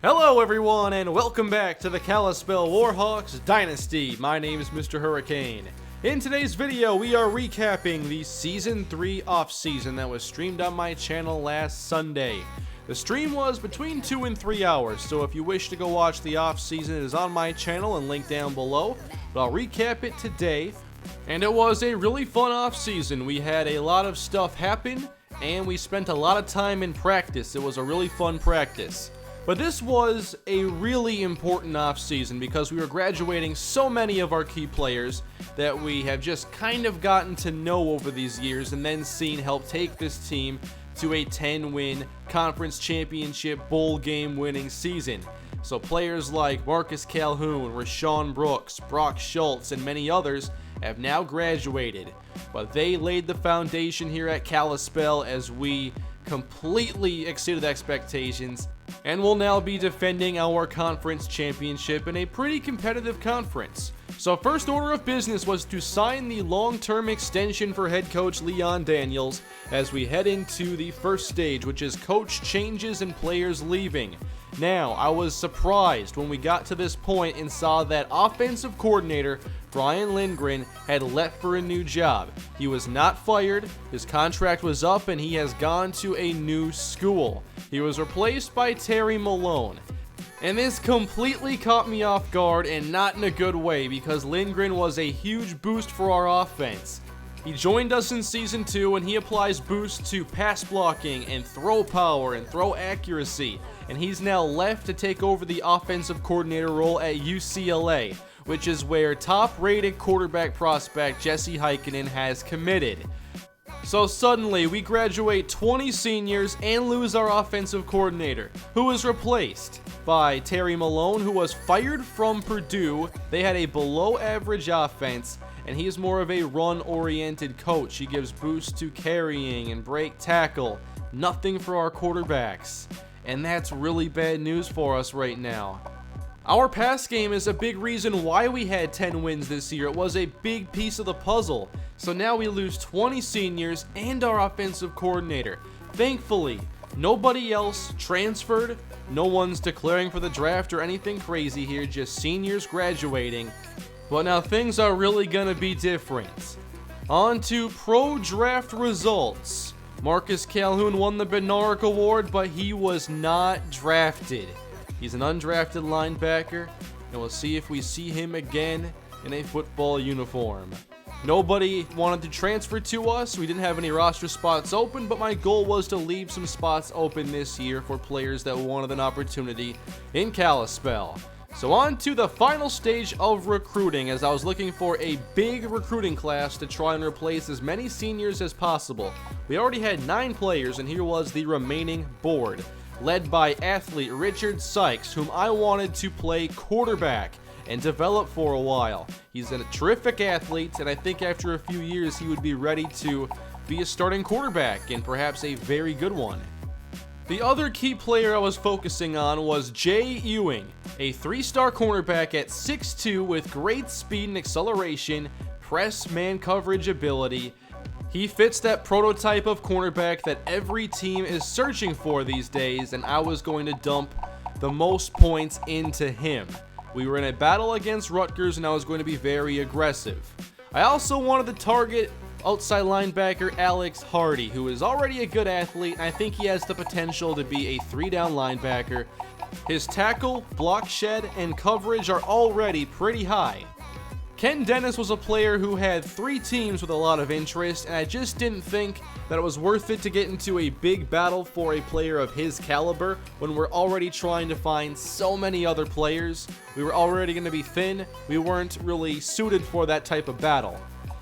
Hello everyone and welcome back to the Kalispell Warhawks Dynasty. My name is MrHurriicane. In today's video we are recapping the Season 3 off-season that was streamed on my channel last Sunday. The stream was between 2 and 3 hours, so if you wish to go watch the off-season it is on my channel and linked down below. But I'll recap it today. And it was a really fun off-season. We had a lot of stuff happen and we spent a lot of time in practice. It was a really fun practice. But this was a really important offseason because we were graduating so many of our key players that we have just kind of gotten to know over these years and then seen help take this team to a 10-win conference championship bowl game winning season. So players like Marcus Calhoun, Rashawn Brooks, Brock Schultz, and many others have now graduated. But they laid the foundation here at Kalispell as we completely exceeded expectations and will now be defending our conference championship in a pretty competitive conference. So first order of business was to sign the long-term extension for head coach Leon Daniels as we head into the first stage, which is coach changes and players leaving. Now, I was surprised when we got to this point and saw that offensive coordinator Brian Lindgren had left for a new job. He was not fired, his contract was up, and he has gone to a new school. He was replaced by Terry Malone. And this completely caught me off guard, and not in a good way, because Lindgren was a huge boost for our offense. He joined us in Season 2 and he applies boosts to pass blocking and throw power and throw accuracy. And he's now left to take over the offensive coordinator role at UCLA, which is where top-rated quarterback prospect Jesse Heikkinen has committed. So suddenly, we graduate 20 seniors and lose our offensive coordinator, who was replaced by Terry Malone, who was fired from Purdue. They had a below-average offense, and he's more of a run-oriented coach. He gives boosts to carrying and break tackle. Nothing for our quarterbacks. And that's really bad news for us right now. Our pass game is a big reason why we had 10 wins this year. It was a big piece of the puzzle. So now we lose 20 seniors and our offensive coordinator. Thankfully, nobody else transferred. No one's declaring for the draft or anything crazy here, just seniors graduating. But now things are really gonna be different. On to pro draft results. Marcus Calhoun won the Bednarik Award, but he was not drafted. He's an undrafted linebacker, and we'll see if we see him again in a football uniform. Nobody wanted to transfer to us. We didn't have any roster spots open, but my goal was to leave some spots open this year for players that wanted an opportunity in Kalispell. So on to the final stage of recruiting, as I was looking for a big recruiting class to try and replace as many seniors as possible. We already had 9 players, and here was the remaining board, led by athlete Richard Sykes, whom I wanted to play quarterback and develop for a while. He's a terrific athlete, and I think after a few years he would be ready to be a starting quarterback, and perhaps a very good one. The other key player I was focusing on was Jay Ewing, a 3-star cornerback at 6'2" with great speed and acceleration, press man coverage ability. He fits that prototype of cornerback that every team is searching for these days, and I was going to dump the most points into him. We were in a battle against Rutgers, and I was going to be very aggressive. I also wanted to target outside linebacker Alex Hardy, who is already a good athlete, and I think he has the potential to be a 3-down linebacker. His tackle, block shed, and coverage are already pretty high. Ken Dennis was a player who had 3 teams with a lot of interest, and I just didn't think that it was worth it to get into a big battle for a player of his caliber when we're already trying to find so many other players. We were already going to be thin. We weren't really suited for that type of battle.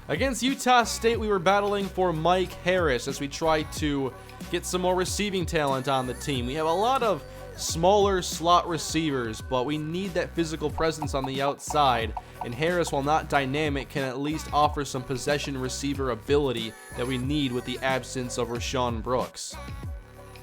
Against Utah State, we were battling for Mike Harris as we tried to get some more receiving talent on the team. We have a lot of smaller slot receivers, but we need that physical presence on the outside, and Harris, while not dynamic, can at least offer some possession receiver ability that we need with the absence of Rashawn Brooks.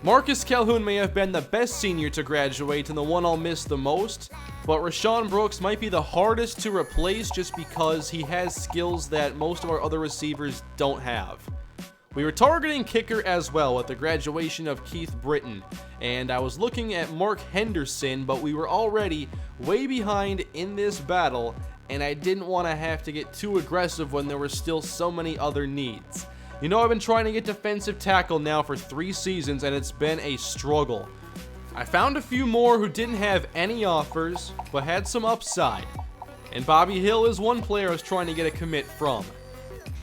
Marcus Calhoun may have been the best senior to graduate and the one I'll miss the most, but Rashawn Brooks might be the hardest to replace just because he has skills that most of our other receivers don't have. We were targeting kicker as well with the graduation of Keith Britton, and I was looking at Mark Henderson, but we were already way behind in this battle, and I didn't want to have to get too aggressive when there were still so many other needs. You know, I've been trying to get defensive tackle now for 3 seasons, and it's been a struggle. I found a few more who didn't have any offers, but had some upside. And Bobby Hill is one player I was trying to get a commit from.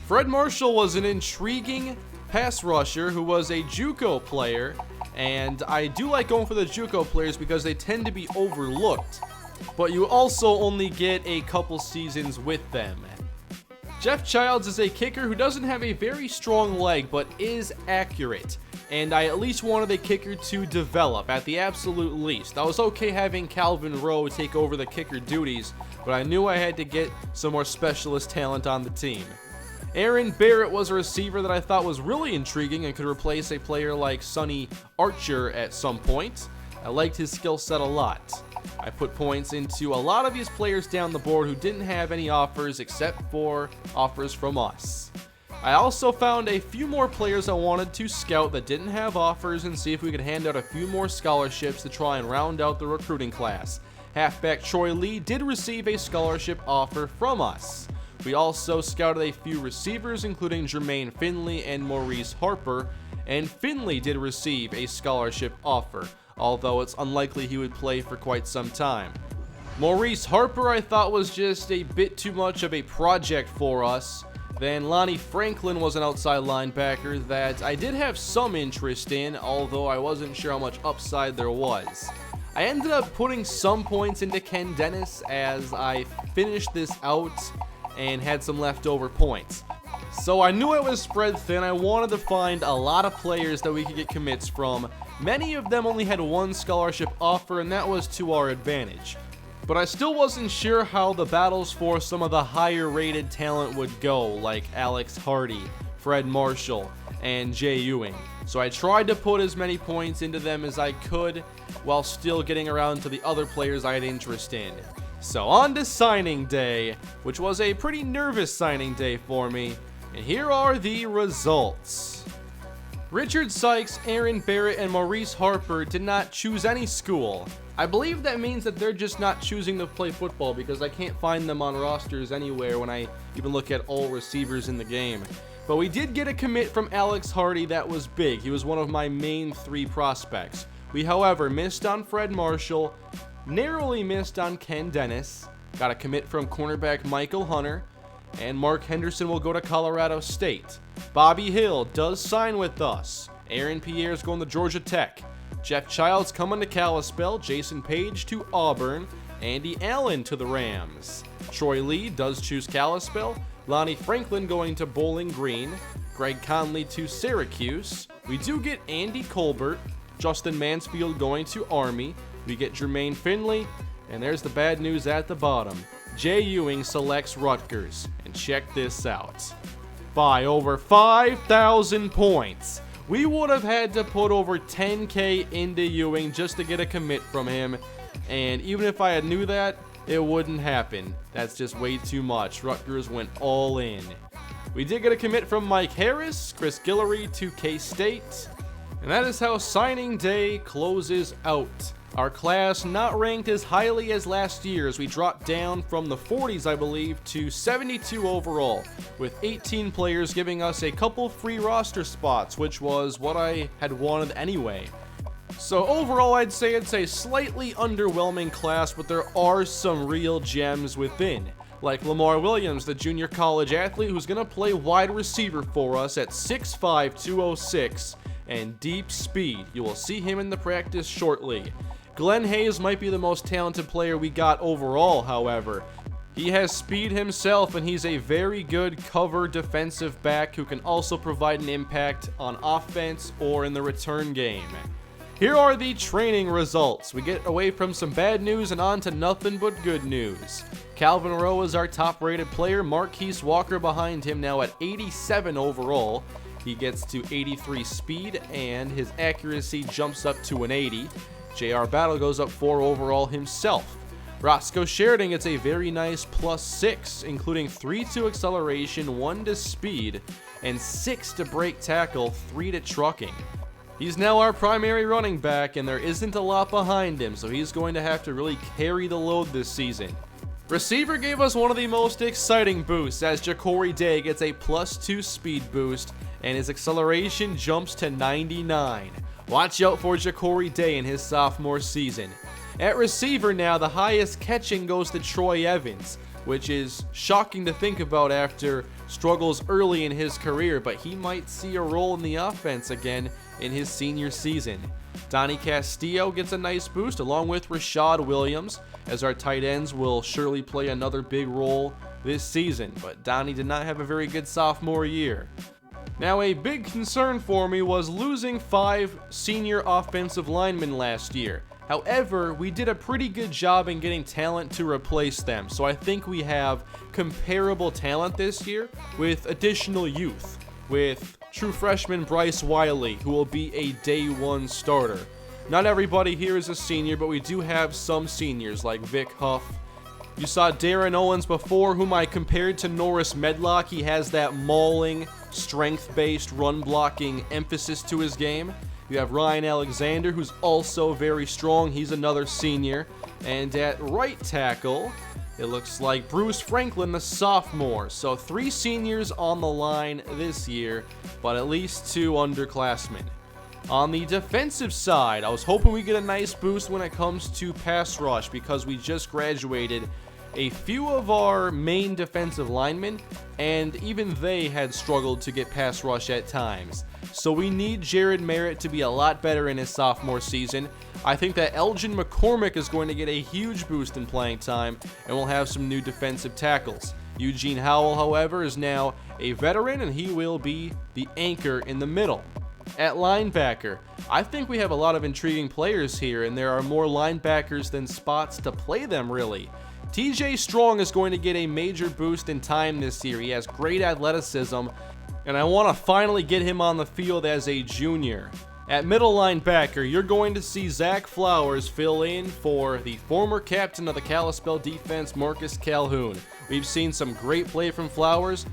Fred Marshall was an intriguing pass rusher who was a JUCO player, and I do like going for the JUCO players because they tend to be overlooked, but you also only get a couple seasons with them. Jeff Childs is a kicker who doesn't have a very strong leg, but is accurate, and I at least wanted a kicker to develop, at the absolute least. I was okay having Calvin Rowe take over the kicker duties, but I knew I had to get some more specialist talent on the team. Aaron Barrett was a receiver that I thought was really intriguing and could replace a player like Sonny Archer at some point. I liked his skill set a lot. I put points into a lot of these players down the board who didn't have any offers except for offers from us. I also found a few more players I wanted to scout that didn't have offers and see if we could hand out a few more scholarships to try and round out the recruiting class. Halfback Troy Lee did receive a scholarship offer from us. We also scouted a few receivers, including Jermaine Finley and Maurice Harper, and Finley did receive a scholarship offer, although it's unlikely he would play for quite some time. Maurice Harper I thought was just a bit too much of a project for us. Then Lonnie Franklin was an outside linebacker that I did have some interest in, although I wasn't sure how much upside there was. I ended up putting some points into Ken Dennis as I finished this out and had some leftover points. So I knew I was spread thin. I wanted to find a lot of players that we could get commits from. Many of them only had one scholarship offer, and that was to our advantage. But I still wasn't sure how the battles for some of the higher rated talent would go, like Alex Hardy, Fred Marshall, and Jay Ewing. So I tried to put as many points into them as I could while still getting around to the other players I had interest in. So on to signing day, which was a pretty nervous signing day for me, and here are the results. Richard Sykes, Aaron Barrett, and Maurice Harper did not choose any school. I believe that means that they're just not choosing to play football because I can't find them on rosters anywhere when I even look at all receivers in the game. But we did get a commit from Alex Hardy that was big. He was one of my main 3 prospects. We, however, missed on Fred Marshall, narrowly missed on Ken Dennis, got a commit from cornerback Michael Hunter, and Mark Henderson will go to Colorado State. Bobby Hill does sign with us. Aaron Pierre's going to Georgia Tech. Jeff Childs coming to Kalispell. Jason Page to Auburn. Andy Allen to the Rams. Troy Lee does choose Kalispell. Lonnie Franklin going to Bowling Green. Greg Conley to Syracuse. We do get Andy Colbert. Justin Mansfield going to Army. We get Jermaine Finley. And there's the bad news at the bottom. Jay Ewing selects Rutgers. And check this out. By over 5,000 points. We would have had to put over 10K into Ewing just to get a commit from him. And even if I had knew that, it wouldn't happen. That's just way too much. Rutgers went all in. We did get a commit from Mike Harris, Chris Guillory to K-State. And that is how signing day closes out. Our class not ranked as highly as last year's. We dropped down from the 40s, I believe, to 72 overall, with 18 players giving us a couple free roster spots, which was what I had wanted anyway. So overall, I'd say it's a slightly underwhelming class, but there are some real gems within, like Lamar Williams, the junior college athlete who's going to play wide receiver for us at 6'5", 206, and deep speed. You will see him in the practice shortly. Glenn Hayes might be the most talented player we got overall, however. He has speed himself, and he's a very good cover defensive back who can also provide an impact on offense or in the return game. Here are the training results. We get away from some bad news and on to nothing but good news. Calvin Rowe is our top-rated player. Marquise Walker behind him now at 87 overall. He gets to 83 speed, and his accuracy jumps up to an 80. J.R. Battle goes up 4 overall himself. Roscoe Sheridan gets a very nice +6, including 3 to acceleration, 1 to speed, and 6 to break tackle, 3 to trucking. He's now our primary running back, and there isn't a lot behind him, so he's going to have to really carry the load this season. Receiver gave us one of the most exciting boosts as Ja'Cory Day gets a +2 speed boost, and his acceleration jumps to 99. Watch out for Ja'Cory Day in his sophomore season. At receiver now, the highest catching goes to Troy Evans, which is shocking to think about after struggles early in his career, but he might see a role in the offense again in his senior season. Donnie Castillo gets a nice boost along with Rashad Williams, as our tight ends will surely play another big role this season, but Donnie did not have a very good sophomore year. Now, a big concern for me was losing 5 senior offensive linemen last year. However, we did a pretty good job in getting talent to replace them, so I think we have comparable talent this year with additional youth, with true freshman Bryce Wiley, who will be a day 1 starter. Not everybody here is a senior, but we do have some seniors like Vic Huff. You saw Darren Owens before, whom I compared to Norris Medlock. He has that mauling, strength-based, run-blocking emphasis to his game. You have Ryan Alexander, who's also very strong. He's another senior. And at right tackle, it looks like Bruce Franklin, the sophomore. So 3 seniors on the line this year, but at least 2 underclassmen. On the defensive side, I was hoping we get a nice boost when it comes to pass rush because we just graduated a few of our main defensive linemen, and even they had struggled to get pass rush at times. So we need Jared Merritt to be a lot better in his sophomore season. I think that Elgin McCormick is going to get a huge boost in playing time, and we'll have some new defensive tackles. Eugene Howell, however, is now a veteran, and he will be the anchor in the middle. At linebacker, I think we have a lot of intriguing players here, and there are more linebackers than spots to play them, really. TJ Strong is going to get a major boost in time this year. He has great athleticism, and I want to finally get him on the field as a junior. At middle linebacker, you're going to see Zach Flowers fill in for the former captain of the Kalispell defense, Marcus Calhoun. We've seen some great play from Flowers,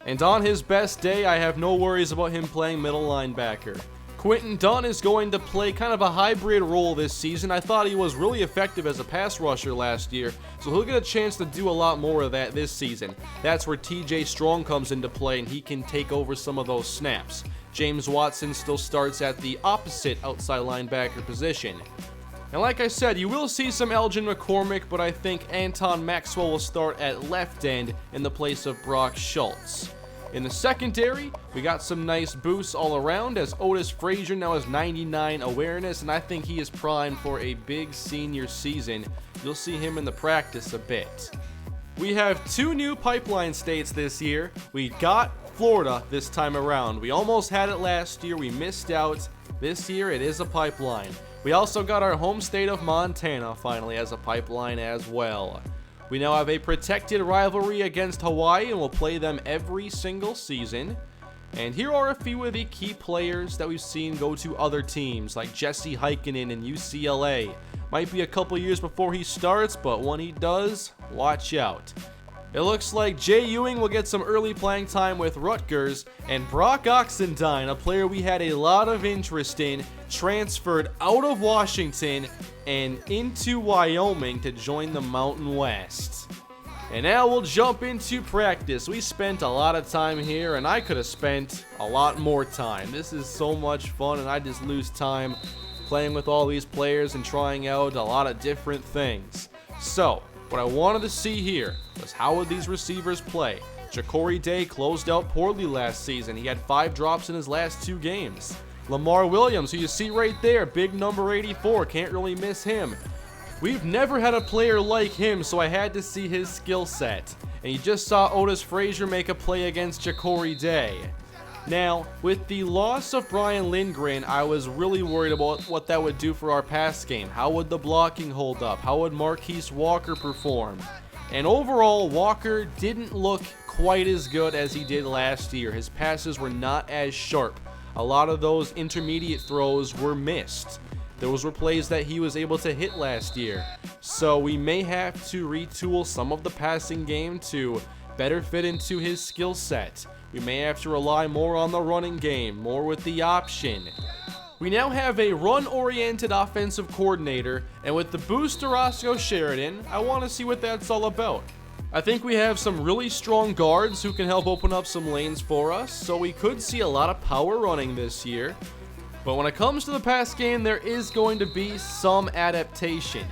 and on his best day, I have no worries about him playing middle linebacker. Quentin Dunn is going to play kind of a hybrid role this season. I thought he was really effective as a pass rusher last year, so he'll get a chance to do a lot more of that this season. That's where TJ Strong comes into play, and he can take over some of those snaps. James Watson still starts at the opposite outside linebacker position. And like I said, you will see some Elgin McCormick, but I think Anton Maxwell will start at left end in the place of Brock Schultz. In the secondary, we got some nice boosts all around as Otis Frazier now has 99 awareness, and I think he is primed for a big senior season. You'll see him in the practice a bit. We have 2 new pipeline states this year. We got Florida this time around. We almost had it last year. We missed out. This year it is a pipeline. We also got our home state of Montana finally as a pipeline as well. We now have a protected rivalry against Hawaii, and we'll play them every single season. And here are a few of the key players that we've seen go to other teams, like Jesse Heikkinen in UCLA. Might be a couple years before he starts, but when he does, watch out. It looks like Jay Ewing will get some early playing time with Rutgers, and Brock Oxendine, a player we had a lot of interest in, transferred out of Washington and into Wyoming to join the Mountain West. And now we'll jump into practice. We spent a lot of time here, and I could have spent a lot more time. This is so much fun, and I just lose time playing with all these players and trying out a lot of different things. So, what I wanted to see here was how would these receivers play. Ja'Cory Day closed out poorly last season. He had 5 drops in his last 2 games. Lamar Williams, who you see right there, big number 84, can't really miss him. We've never had a player like him, so I had to see his skill set. And you just saw Otis Frazier make a play against Ja'Cory Day. Now, with the loss of Brian Lindgren, I was really worried about what that would do for our pass game. How would the blocking hold up? How would Marquise Walker perform? And overall, Walker didn't look quite as good as he did last year. His passes were not as sharp. A lot of those intermediate throws were missed. Those were plays that he was able to hit last year. So we may have to retool some of the passing game to better fit into his skill set. We may have to rely more on the running game, more with the option. We now have a run-oriented offensive coordinator, and with the boost to Roscoe Sheridan, I want to see what that's all about. I think we have some really strong guards who can help open up some lanes for us, so we could see a lot of power running this year. But when it comes to the pass game, there is going to be some adaptation.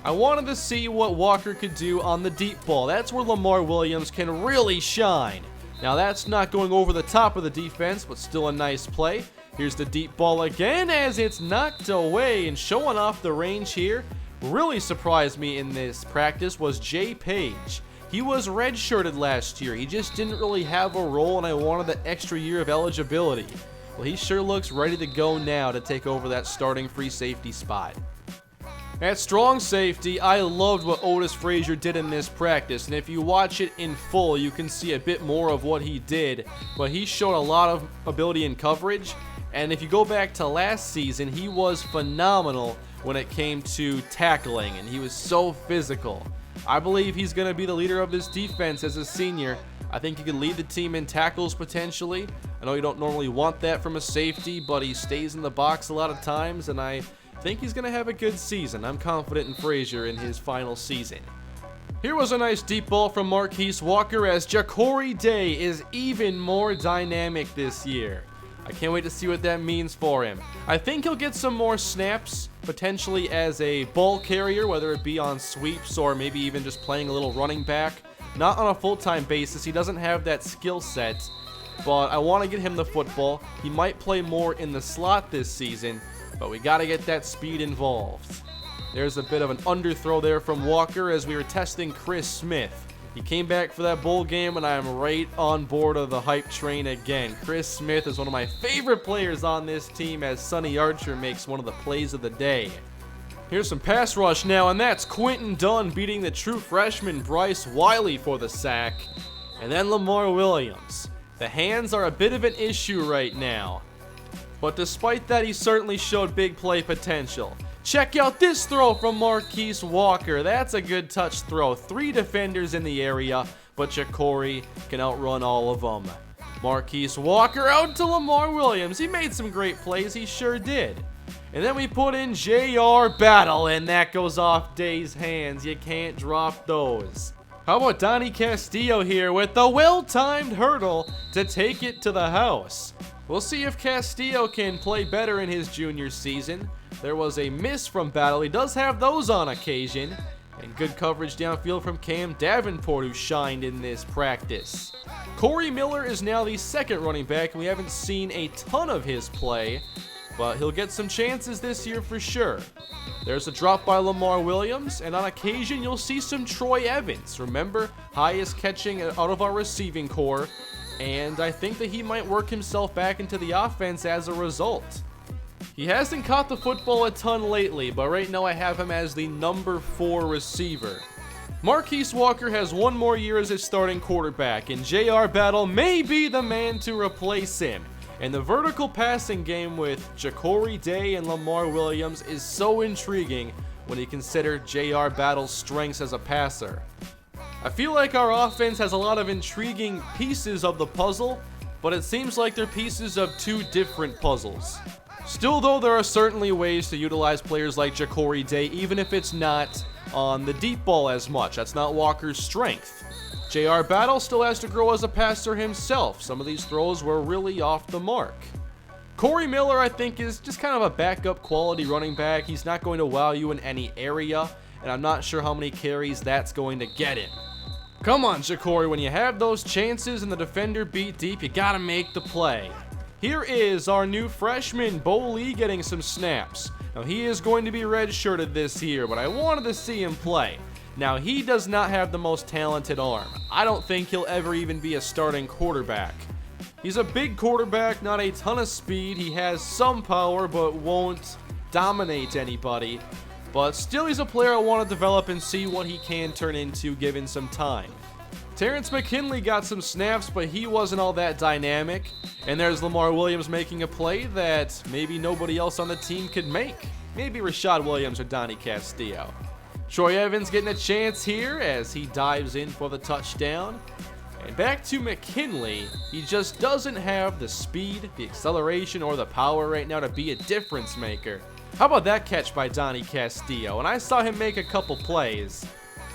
I wanted to see what Walker could do on the deep ball. That's where Lamar Williams can really shine. Now that's not going over the top of the defense, but still a nice play. Here's the deep ball again as it's knocked away, and showing off the range here really surprised me in this practice was Jay Page. He was redshirted last year. He just didn't really have a role, and I wanted the extra year of eligibility. Well, he sure looks ready to go now to take over that starting free safety spot. At strong safety, I loved what Otis Frazier did in this practice, and if you watch it in full, you can see a bit more of what he did, but he showed a lot of ability in coverage, and if you go back to last season, he was phenomenal when it came to tackling, and he was so physical. I believe he's going to be the leader of this defense as a senior. I think he could lead the team in tackles potentially. I know you don't normally want that from a safety, but he stays in the box a lot of times, and I think he's going to have a good season. I'm confident in Frazier in his final season. Here was a nice deep ball from Marquise Walker as Ja'Cory Day is even more dynamic this year. I can't wait to see what that means for him. I think he'll get some more snaps, potentially as a ball carrier, whether it be on sweeps or maybe even just playing a little running back. Not on a full-time basis. He doesn't have that skill set, but I want to get him the football. He might play more in the slot this season, but we got to get that speed involved. There's a bit of an underthrow there from Walker as we were testing Chris Smith. He came back for that bowl game, and I am right on board of the hype train again. Chris Smith is one of my favorite players on this team as Sonny Archer makes one of the plays of the day. Here's some pass rush now, and that's Quentin Dunn beating the true freshman Bryce Wiley for the sack. And then Lamar Williams. The hands are a bit of an issue right now, but despite that, he certainly showed big play potential. Check out this throw from Marquise Walker. That's a good touch throw. 3 defenders in the area, but Ja'Cory can outrun all of them. Marquise Walker out to Lamar Williams. He made some great plays. He sure did. And then we put in J.R. Battle, and that goes off Day's hands. You can't drop those. How about Donnie Castillo here with the well-timed hurdle to take it to the house? We'll see if Castillo can play better in his junior season. There was a miss from Battle. He does have those on occasion. And good coverage downfield from Cam Davenport, who shined in this practice. Corey Miller is now the second running back, and we haven't seen a ton of his play, but he'll get some chances this year for sure. There's a drop by Lamar Williams, and on occasion you'll see some Troy Evans. Remember, highest catching out of our receiving core, and I think that he might work himself back into the offense as a result. He hasn't caught the football a ton lately, but right now I have him as the number 4 receiver. Marquise Walker has one more year as his starting quarterback, and J.R. Battle may be the man to replace him. And the vertical passing game with Ja'Cory Day and Lamar Williams is so intriguing when you consider J.R. Battle's strengths as a passer. I feel like our offense has a lot of intriguing pieces of the puzzle, but it seems like they're pieces of 2 different puzzles. Still though, there are certainly ways to utilize players like Ja'Cory Day, even if it's not on the deep ball as much. That's not Walker's strength. J.R. Battle still has to grow as a passer himself. Some of these throws were really off the mark. Corey Miller, I think, is just kind of a backup quality running back. He's not going to wow you in any area, and I'm not sure how many carries that's going to get him. Come on, Ja'Cory, when you have those chances and the defender beat deep, you gotta make the play. Here is our new freshman, Bo Lee, getting some snaps. Now, he is going to be redshirted this year, but I wanted to see him play. Now, he does not have the most talented arm. I don't think he'll ever even be a starting quarterback. He's a big quarterback, not a ton of speed. He has some power, but won't dominate anybody. But still, he's a player I want to develop and see what he can turn into given some time. Terrence McKinley got some snaps, but he wasn't all that dynamic. And there's Lamar Williams making a play that maybe nobody else on the team could make. Maybe Rashad Williams or Donnie Castillo. Troy Evans getting a chance here as he dives in for the touchdown. And back to McKinley, he just doesn't have the speed, the acceleration, or the power right now to be a difference maker. How about that catch by Donnie Castillo? And I saw him make a couple plays.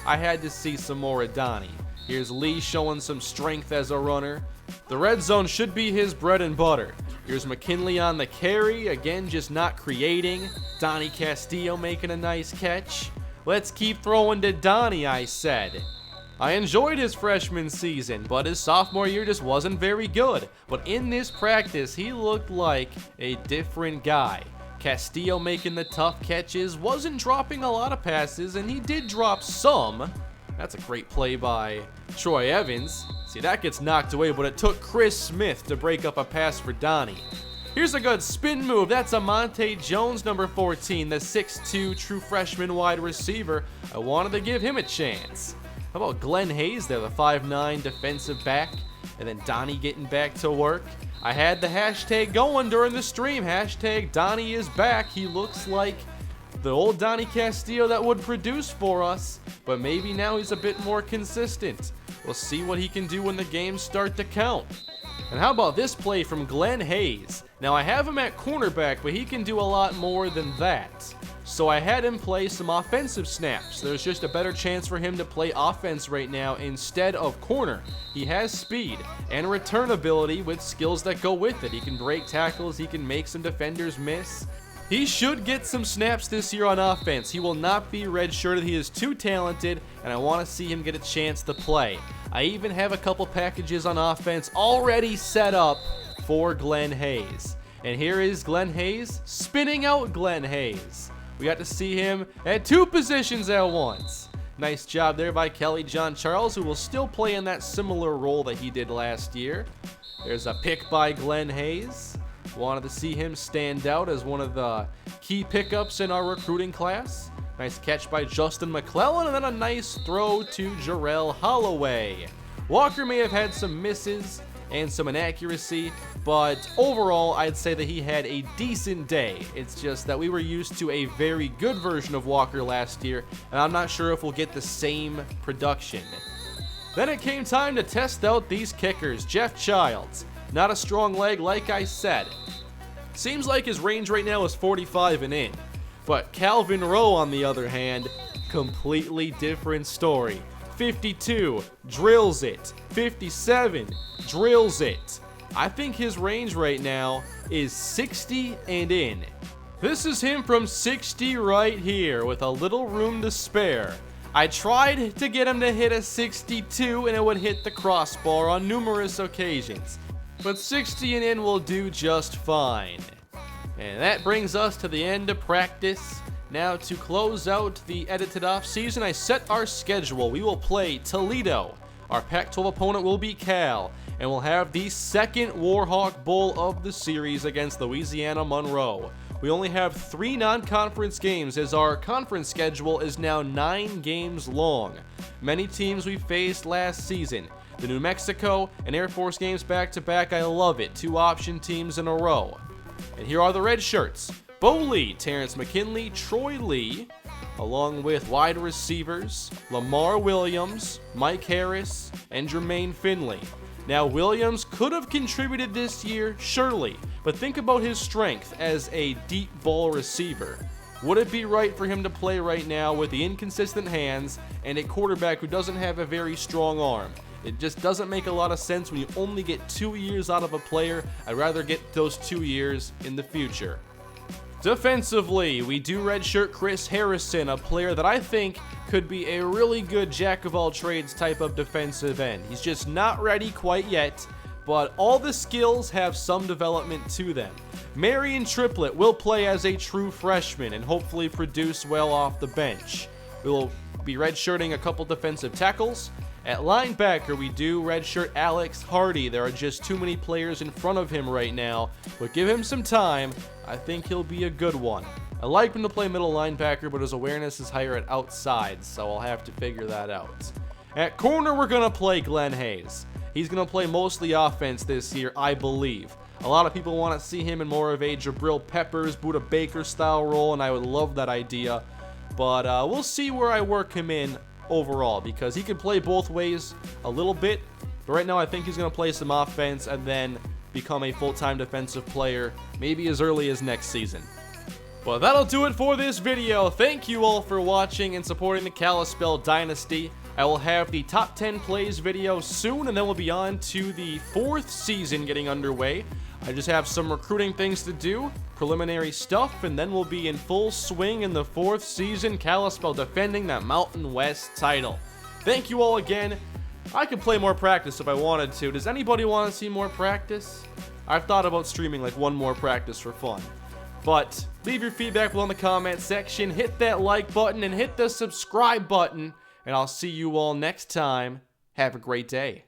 I had to see some more of Donnie. Here's Lee showing some strength as a runner. The red zone should be his bread and butter. Here's McKinley on the carry, again just not creating. Donnie Castillo making a nice catch. Let's keep throwing to Donnie, I said. I enjoyed his freshman season, but his sophomore year just wasn't very good. But in this practice, he looked like a different guy. Castillo making the tough catches, wasn't dropping a lot of passes, and he did drop some. That's a great play by Troy Evans. See, that gets knocked away, but it took Chris Smith to break up a pass for Donnie. Here's a good spin move. That's Amonte Jones, number 14, the 6'2 true freshman wide receiver. I wanted to give him a chance. How about Glenn Hayes there, the 5'9 defensive back? And then Donnie getting back to work. I had the hashtag going during the stream. Hashtag Donnie is back. He looks like the old Donnie Castillo that would produce for us, but maybe now he's a bit more consistent. We'll see what he can do when the games start to count. And how about this play from Glenn Hayes? Now I have him at cornerback, but he can do a lot more than that. So I had him play some offensive snaps. There's just a better chance for him to play offense right now instead of corner. He has speed and return ability with skills that go with it. He can break tackles, he can make some defenders miss. He should get some snaps this year on offense. He will not be redshirted. He is too talented, and I want to see him get a chance to play. I even have a couple packages on offense already set up for Glenn Hayes. And here is Glenn Hayes spinning out Glenn Hayes. We got to see him at two positions at once. Nice job there by Kelly John Charles, who will still play in that similar role that he did last year. There's a pick by Glenn Hayes. Wanted to see him stand out as one of the key pickups in our recruiting class. Nice catch by Justin McClellan, and then a nice throw to Jarrell Holloway. Walker may have had some misses and some inaccuracy, but overall I'd say that he had a decent day. It's just that we were used to a very good version of Walker last year, and I'm not sure if we'll get the same production. Then it came time to test out these kickers. Jeff Childs, not a strong leg like I said. Seems like his range right now is 45 and in. But Calvin Rowe, on the other hand, completely different story. 52, drills it. 57, drills it. I think his range right now is 60 and in. This is him from 60 right here with a little room to spare. I tried to get him to hit a 62 and it would hit the crossbar on numerous occasions. But 60 and in will do just fine. And that brings us to the end of practice. Now to close out the edited off season, I set our schedule. We will play Toledo. Our Pac-12 opponent will be Cal. And we'll have the second Warhawk Bowl of the series against Louisiana Monroe. We only have 3 non-conference games as our conference schedule is now 9 games long. Many teams we faced last season. The New Mexico and Air Force games back-to-back, I love it. 2 option teams in a row. And here are the red shirts. Bo Lee, Terrence McKinley, Troy Lee, along with wide receivers, Lamar Williams, Mike Harris, and Jermaine Finley. Now, Williams could have contributed this year, surely, but think about his strength as a deep ball receiver. Would it be right for him to play right now with the inconsistent hands and a quarterback who doesn't have a very strong arm? It just doesn't make a lot of sense when you only get 2 years out of a player. I'd rather get those 2 years in the future. Defensively, we do redshirt Chris Harrison, a player that I think could be a really good jack-of-all-trades type of defensive end. He's just not ready quite yet, but all the skills have some development to them. Marion Triplett will play as a true freshman and hopefully produce well off the bench. We will be redshirting a couple defensive tackles. At linebacker, we do redshirt Alex Hardy. There are just too many players in front of him right now, but give him some time. I think he'll be a good one. I like him to play middle linebacker, but his awareness is higher at outside, so I'll have to figure that out. At corner, we're going to play Glenn Hayes. He's going to play mostly offense this year, I believe. A lot of people want to see him in more of a Jabril Peppers, Buda Baker style role, and I would love that idea. But we'll see where I work him in overall, because he can play both ways a little bit, But right now, I think he's going to play some offense and then become a full-time defensive player, maybe as early as next season. Well, that'll do it for this video. Thank you all for watching and supporting the Kalispell Dynasty. I will have the top 10 plays video soon, and then we'll be on to the 4th season getting underway. I just have some recruiting things to do, preliminary stuff, and then we'll be in full swing in the 4th season, Kalispell defending that Mountain West title. Thank you all again. I could play more practice if I wanted to. Does anybody want to see more practice? I've thought about streaming like one more practice for fun. But leave your feedback below in the comment section, hit that like button, and hit the subscribe button. And I'll see you all next time. Have a great day.